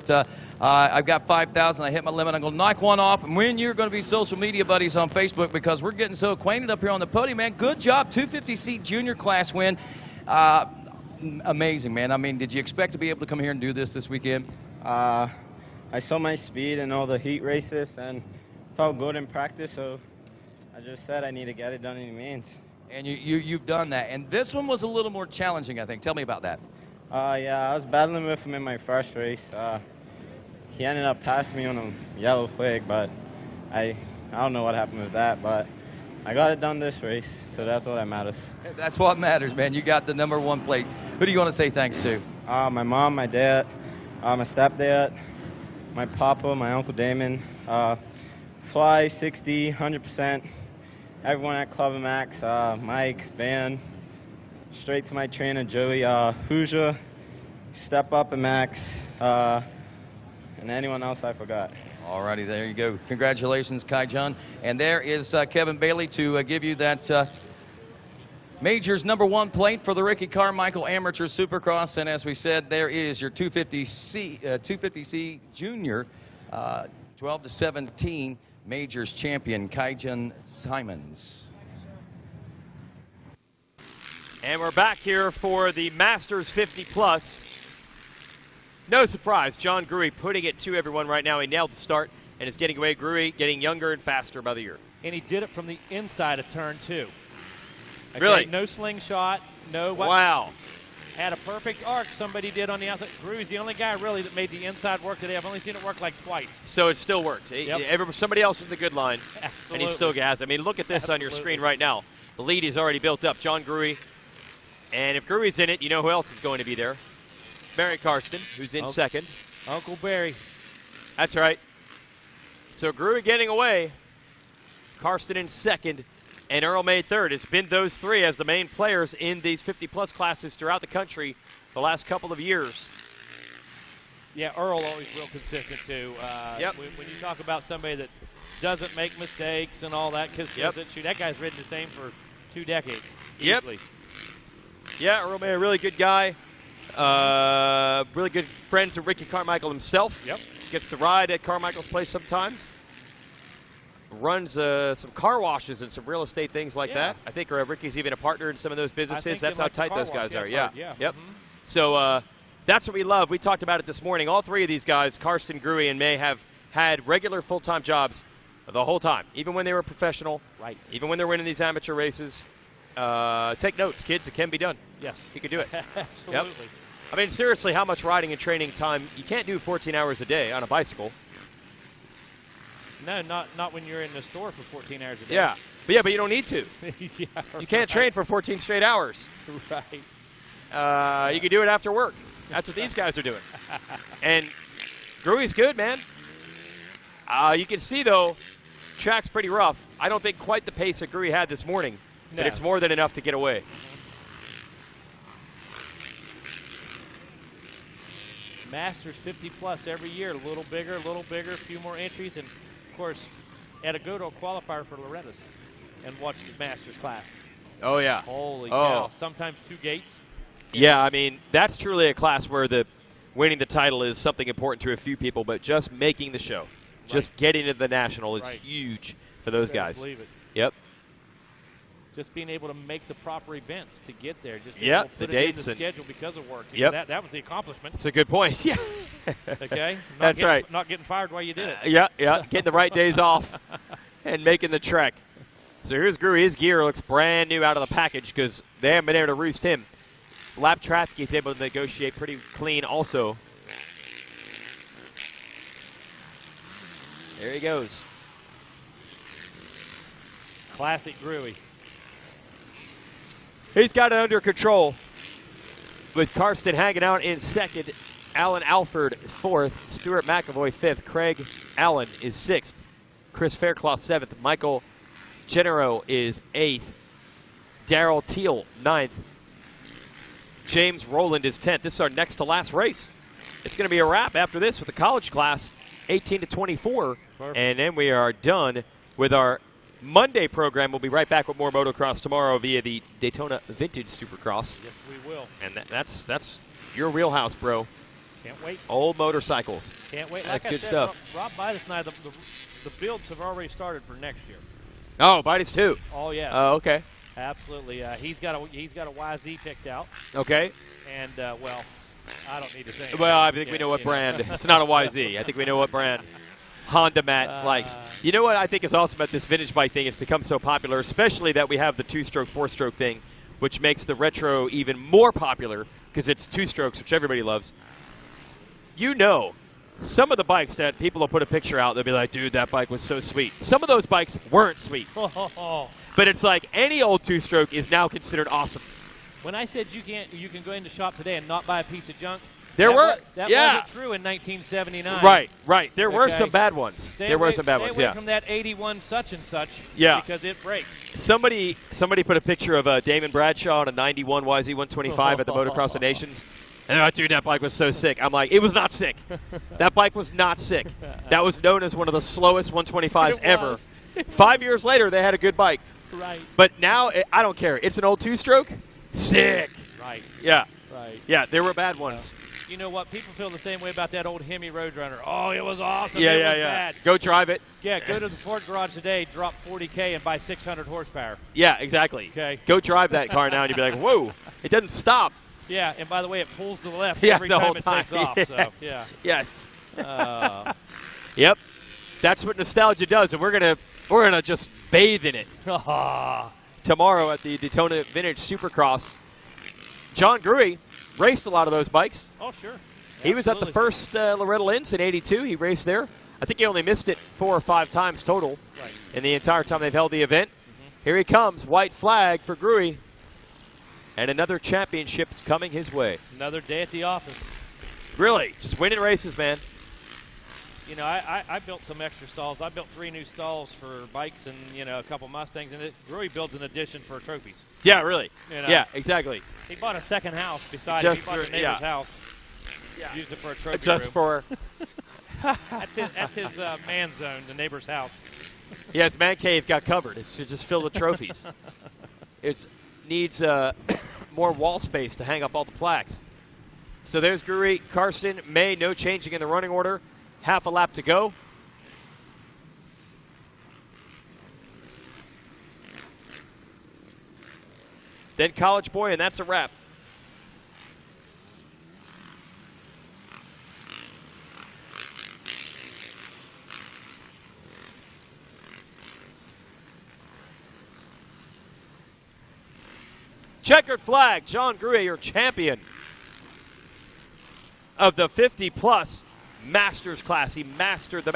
But I've got 5,000. I hit my limit. I'm going to knock one off. And when you're going to be social media buddies on Facebook, because we're getting so acquainted up here on the podium, man. Good job. 250C junior class win. Amazing, man. I mean, did you expect to be able to come here and do this weekend? I saw my speed in all the heat races and felt good in practice, so I just said I need to get it done in the mains. And you've done that. And this one was a little more challenging, I think. Tell me about that. Yeah, I was battling with him in my first race. He ended up passing me on a yellow flag, but I don't know what happened with that, but I got it done this race, so that's all that matters. That's what matters, man. You got the #1 plate. Who do you want to say thanks to? My mom, my dad, my stepdad, my papa, my Uncle Damon, Fly, 60, 100%, everyone at Club Max, Mike, Van, straight to my trainer, Joey, Hoosier, Step Up and Max, and anyone else I forgot. All righty, there you go. Congratulations, Kai Jun. And there is Kevin Bailey to give you that Majors #1 plate for the Ricky Carmichael Amateur Supercross. And as we said, there is your 250C Junior 12-17 Majors champion, Kai-Jun Simons. And we're back here for the Masters 50 Plus. No surprise, John Gruey putting it to everyone right now. He nailed the start and is getting away. Gruey getting younger and faster by the year. And he did it from the inside of turn 2. Okay, Really? No slingshot, no what? Wow. Had a perfect arc somebody did on the outside. Gruey's the only guy really that made the inside work today. I've only seen it work like twice. So it still worked. Yep. Somebody else was the good line, Absolutely. and he still has. I mean, look at this on your screen right now. The lead is already built up. John Gruey. And if Gruey's in it, you know who else is going to be there. Barry Karsten, who's in second. Uncle Barry. That's right. So Gruey getting away. Karsten in second. And Earl May third. It's been those three as the main players in these 50-plus classes throughout the country the last couple of years. Yeah, Earl always real consistent, too. Yep. When you talk about somebody that doesn't make mistakes and all that, because that guy's ridden the same for 2 decades. Yep. Easily. Yeah, Earl May, a really good guy. Really good friends with Ricky Carmichael himself. Yep. Gets to ride at Carmichael's place sometimes. Runs some car washes and some real estate things like that. I think Ricky's even a partner in some of those businesses. That's how tight those guys are. Yeah. Yeah. Yep. Mm-hmm. So that's what we love. We talked about it this morning. All three of these guys, Karsten, Gruey, and May, have had regular full-time jobs the whole time, even when they were professional. Right. Even when they're winning these amateur races. Take notes, kids. It can be done. Yes. You can do it. Absolutely. Yep. I mean, seriously, how much riding and training time? You can't do 14 hours a day on a bicycle. No, not when you're in the store for 14 hours a day. Yeah. But you don't need to. Yeah, You can't train for 14 straight hours. Right. You can do it after work. That's what these guys are doing. And Gruey's good, man. You can see, though, track's pretty rough. I don't think quite the pace that Gruey had this morning, but it's more than enough to get away. Masters 50-plus every year, a little bigger, a few more entries, and, of course, had to go to a qualifier for Loretta's and watch the Masters class. Oh, yeah. Holy cow. Sometimes 2 gates. Yeah, I mean, that's truly a class where winning the title is something important to a few people, but just making the show, just getting to the national is huge for those guys. Believe it. Yep. Just being able to make the proper events to get there. Just Yep, able to put the it dates in and the schedule because of work. Yep. That was the accomplishment. That's a good point. Yeah. Okay? That's right. Not getting fired while you did it. Yeah. Getting the right days off and making the trek. So here's Gruey. His gear looks brand new out of the package because they haven't been able to roost him. Lap traffic, he's able to negotiate pretty clean also. There he goes. Classic Gruey. He's got it under control with Karsten hanging out in second, Alan Alford fourth, Stuart McAvoy fifth, Craig Allen is sixth, Chris Fairclough seventh, Michael Gennaro is eighth, Darrell Teal ninth, James Rowland is 10th. This is our next to last race. It's going to be a wrap after this with the college class, 18 to 24, and then we are done with our Monday program. We'll be right back with more motocross tomorrow via the Daytona Vintage Supercross. Yes, we will. And that's your wheelhouse, bro. Can't wait. Old motorcycles. Can't wait. That's Like good I said, stuff. Rob Bidas and I, the builds have already started for next year. Oh, Bites too. Oh yeah. Oh, okay. Absolutely. He's got a YZ picked out, Okay. and well, I don't need to say. Well, I think we Yeah, know what you know. brand. It's not a YZ. I think we know what brand Honda Matt likes. You know what I think is awesome about this vintage bike thing? It's become so popular, especially that we have the 2-stroke, 4-stroke thing, which makes the retro even more popular because it's 2 strokes, which everybody loves. You know, some of the bikes that people will put a picture out, they'll be like, dude, that bike was so sweet. Some of those bikes weren't sweet. But it's like any old 2-stroke is now considered awesome. When I said you can go into the shop today and not buy a piece of junk, That wasn't true in 1979. Right. There were Okay. some bad ones. Stay There were away- some bad stay ones, away yeah. from that 81 such and such. Yeah. Because it breaks. Somebody put a picture of Damon Bradshaw on a 91 YZ125 at the Motocross of Nations. And they're like, dude, that bike was so sick. I'm like, it was not sick. That bike was not sick. That was known as one of the slowest 125s It ever. was. 5 years later, they had a good bike. Right. But now, I don't care. It's an old 2-stroke. Sick. Right. Yeah. Right. Yeah, there were bad ones. You know what? People feel the same way about that old Hemi Roadrunner. Oh, it was awesome. Yeah, it yeah, was yeah. bad. Go drive it. Yeah, go to the Ford garage today, drop $40K, and buy 600 horsepower. Yeah, exactly. Okay. Go drive that car now, and you'll be like, whoa, it doesn't stop. Yeah, and by the way, it pulls to the left Yeah, every the time whole it time. takes off. Yes. So, yeah. Yes. Uh, Yep. That's what nostalgia does, and we're gonna just bathe in it tomorrow at the Daytona Vintage Supercross. John Gruey raced a lot of those bikes. oh, sure. He was at the Absolutely. first Loretta Lynn's in '82. He raced there. I think he only missed it 4 or 5 times total Right. in the entire time they've held the event. Here he comes, white flag for Gruey, and another championship is coming his way. Another day at the office. Really, just winning races, man. You know, I built some extra stalls. I built 3 new stalls for bikes and, you know, a couple Mustangs. And Gruey builds an addition for trophies. Yeah, really. You know. Yeah, exactly. He bought a second house beside Just it. He bought for- the neighbor's yeah. house. Used it for a trophy Just room. for That's his man zone, the neighbor's house. yeah, his man cave got covered. It's just filled with trophies. It needs more wall space to hang up all the plaques. So there's Gruey, Karsten, May. No changing in the running order. Half a lap to go. Then College Boy, and that's a wrap. Checkered flag, John Gruey, your champion of the 50-plus Masters class. He mastered the